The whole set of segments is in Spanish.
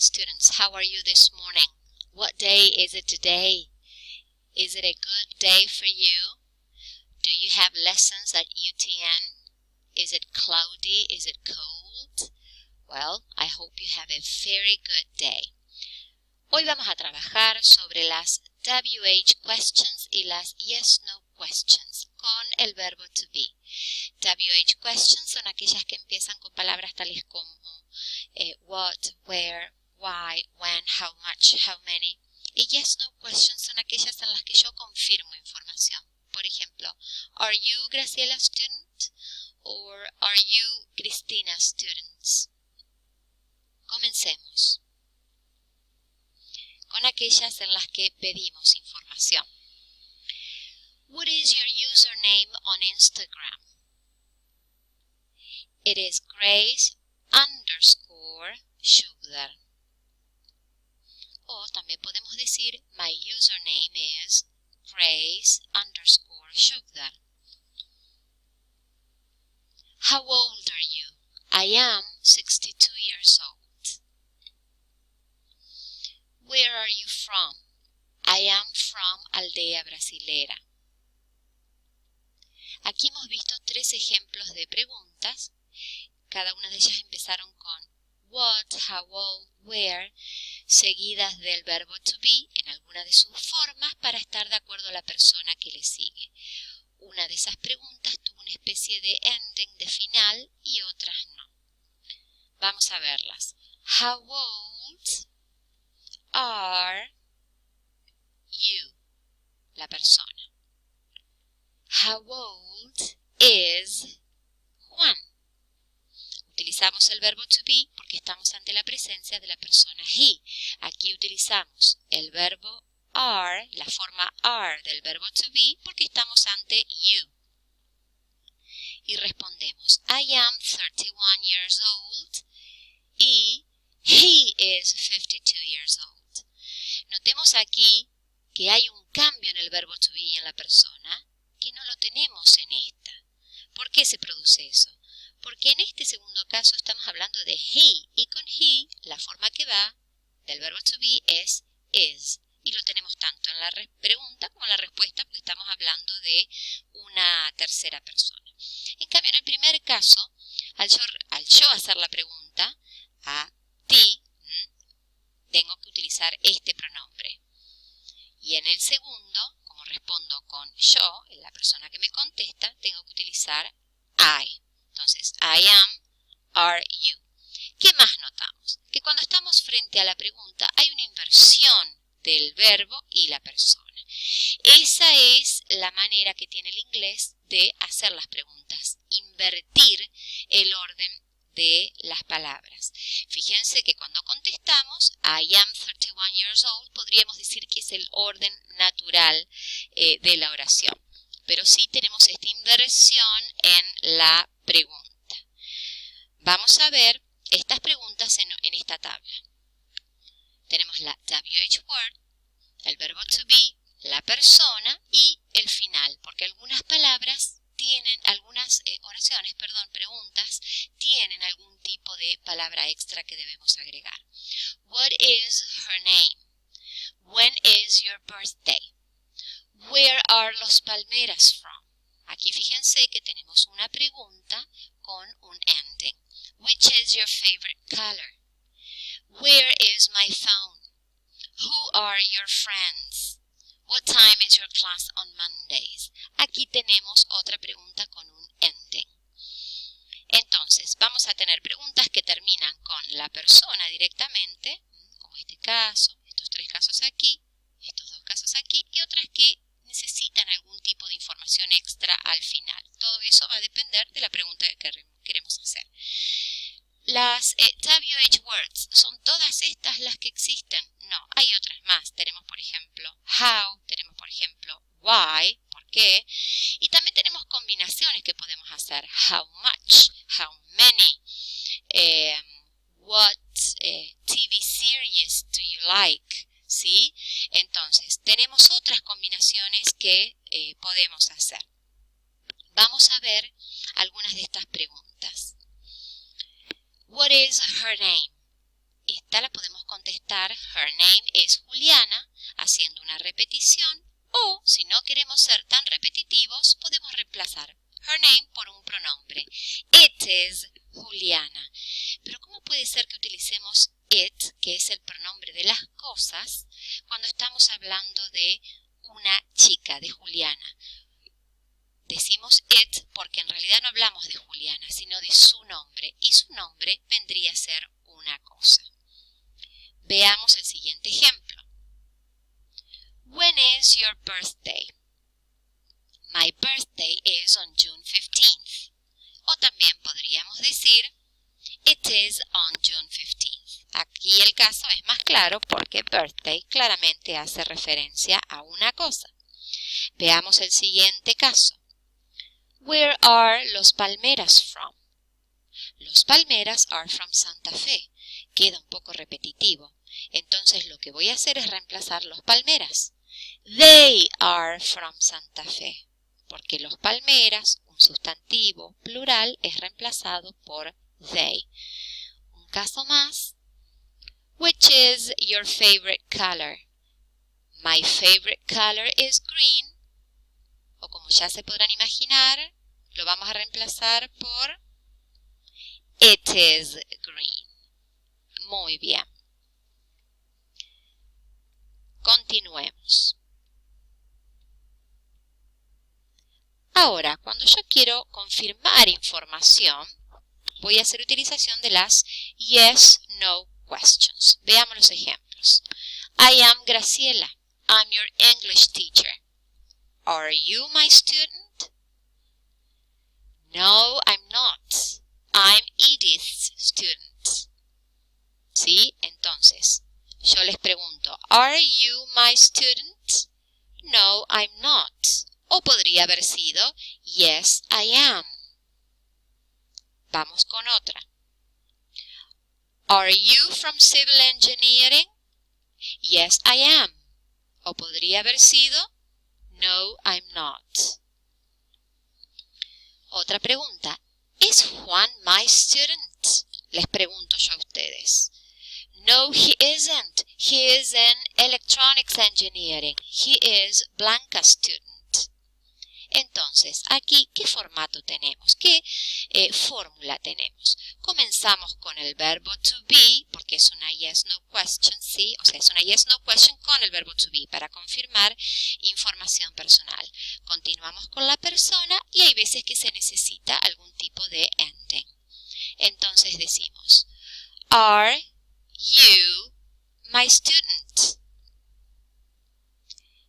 students, how are you this morning? What day is it today? Is it a good day for you? Do you have lessons at UTN? Is it cloudy? Is it cold? Well, I hope you have a very good day. Hoy vamos a trabajar sobre las WH questions y las yes-no questions con el verbo to be. WH questions son aquellas que empiezan con palabras tales como what, where, why, when, how much, how many. Y yes-no questions son aquellas en las que yo confirmo información. Por ejemplo, are you Graciela student? Or are you Cristina students? Comencemos con aquellas en las que pedimos información. What is your username on Instagram? It is Grace_Schubler. O también podemos decir my username is Grace_Schubler. How old are you? I am 62 years old. Where are you from? I am from Aldea Brasilera. Aquí hemos visto 3 ejemplos de preguntas. Cada una de ellas empezaron con what, how old, where, seguidas del verbo to be en alguna de sus formas para estar de acuerdo a la persona que le sigue. Una de esas preguntas tuvo una especie de ending, de final, y otras no. Vamos a verlas. How old are you? La persona. How old is Juan? Utilizamos el verbo to be porque estamos ante la presencia de la persona he. Aquí utilizamos el verbo are, la forma are del verbo to be, porque estamos ante you. Y respondemos, I am 31 years old y he is 52 years old. Notemos aquí que hay un cambio en el verbo to be en la persona que no lo tenemos en esta. ¿Por qué se produce eso? Porque en este segundo caso estamos hablando de he, y con he la forma que va del verbo to be es is, y lo tenemos tanto en la pregunta como en la respuesta porque estamos hablando de una tercera persona. En cambio, en el primer caso, al yo hacer la pregunta a ti, tengo que utilizar este pronombre. Y en el segundo, como respondo con yo, la persona que me contesta, tengo que utilizar I. Entonces, I am, are you. ¿Qué más notamos? Que cuando estamos frente a la pregunta hay una inversión del verbo y la persona. Esa es la manera que tiene el inglés de hacer las preguntas, invertir el orden de las palabras. Fíjense que cuando contestamos I am 31 years old podríamos decir que es el orden natural de la oración, pero sí tenemos esta inversión en la pregunta. Vamos a ver estas preguntas en esta tabla. Tenemos la WH word, el verbo to be, la persona y el final, porque algunas palabras tienen, preguntas, tienen algún tipo de palabra extra que debemos agregar. What is her name? When is your birthday? Where are Los Palmeras from? Aquí fíjense que tenemos una pregunta con un ending. Which is your favorite color? Where is my phone? Who are your friends? What time is your class on Mondays? Aquí tenemos otra pregunta con un ending. Entonces, vamos a tener preguntas que terminan con la persona directamente, como este caso, estos 3 casos aquí, estos 2 casos aquí, y otras que necesitan algún tipo de información extra al final. Todo eso va a depender de la pregunta que queremos hacer. Las WH words, ¿son todas estas las que existen? No, hay otras más. Tenemos, por ejemplo, how, tenemos, por ejemplo, why, ¿por qué? Y también tenemos combinaciones que podemos hacer. How much, how many, what TV series do you like? ¿Sí? Entonces, tenemos otras combinaciones que podemos hacer. Vamos a ver algunas de estas preguntas. What is her name? pregunta la podemos contestar her name is Juliana, haciendo una repetición, o si no queremos ser tan repetitivos, podemos reemplazar her name por un pronombre. It is Juliana. Pero ¿cómo puede ser que utilicemos it, que es el pronombre de las cosas, cuando estamos hablando de una chica, de Juliana? Decimos it porque en realidad no hablamos de Juliana, sino de su nombre, y su nombre vendría a ser una cosa. Veamos el siguiente ejemplo. When is your birthday? My birthday is on June 15th. O también podríamos decir, it is on June 15th. Aquí el caso es más claro porque birthday claramente hace referencia a una cosa. Veamos el siguiente caso. Where are Los Palmeras from? Los Palmeras are from Santa Fe. Queda un poco repetitivo. Entonces lo que voy a hacer es reemplazar Los Palmeras. They are from Santa Fe. Porque Los Palmeras, un sustantivo plural, es reemplazado por they. Un caso más. Which is your favorite color? My favorite color is green. O como ya se podrán imaginar, lo vamos a reemplazar por it is green. Muy bien. Continuemos. Ahora, cuando yo quiero confirmar información, voy a hacer utilización de las yes-no questions. Veamos los ejemplos. I am Graciela. I'm your English teacher. Are you my student? No, I'm not. I'm Edith's student. ¿Sí? Entonces, yo les pregunto, ¿Are you my student? No, I'm not. O podría haber sido, Yes, I am. Vamos con otra. Are you from civil engineering? Yes, I am. O podría haber sido, No, I'm not. Otra pregunta. ¿Es Juan my student? Les pregunto yo a ustedes. No, he isn't. He is in electronics engineering. He is Blanca's student. Entonces, aquí, ¿qué formato tenemos? ¿Qué fórmula tenemos? Comenzamos con el verbo to be, porque es una yes-no question, ¿sí? O sea, es una yes-no question con el verbo to be para confirmar información personal. Continuamos con la persona y hay veces que se necesita algún tipo de ending. Entonces decimos, Are you my student?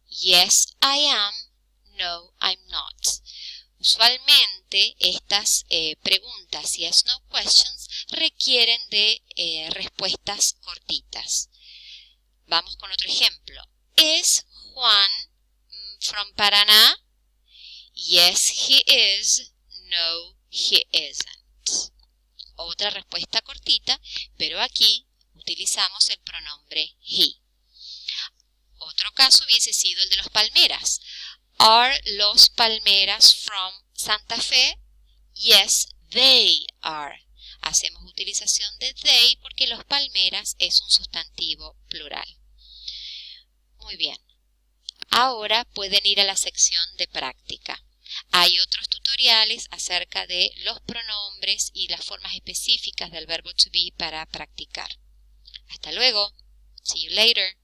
Yes, I am. No, I'm not. Usualmente estas preguntas yes-no questions requieren de respuestas cortitas. Vamos con otro ejemplo. ¿Es Juan from Paraná? Yes, he is. No, he isn't. Otra respuesta cortita, pero aquí utilizamos el pronombre he. Otro caso hubiese sido el de los Palmeras. Are Los Palmeras from Santa Fe? Yes, they are. Hacemos utilización de they porque Los Palmeras es un sustantivo plural. Muy bien. Ahora pueden ir a la sección de práctica. Hay otros tutoriales acerca de los pronombres y las formas específicas del verbo to be para practicar. Hasta luego. See you later.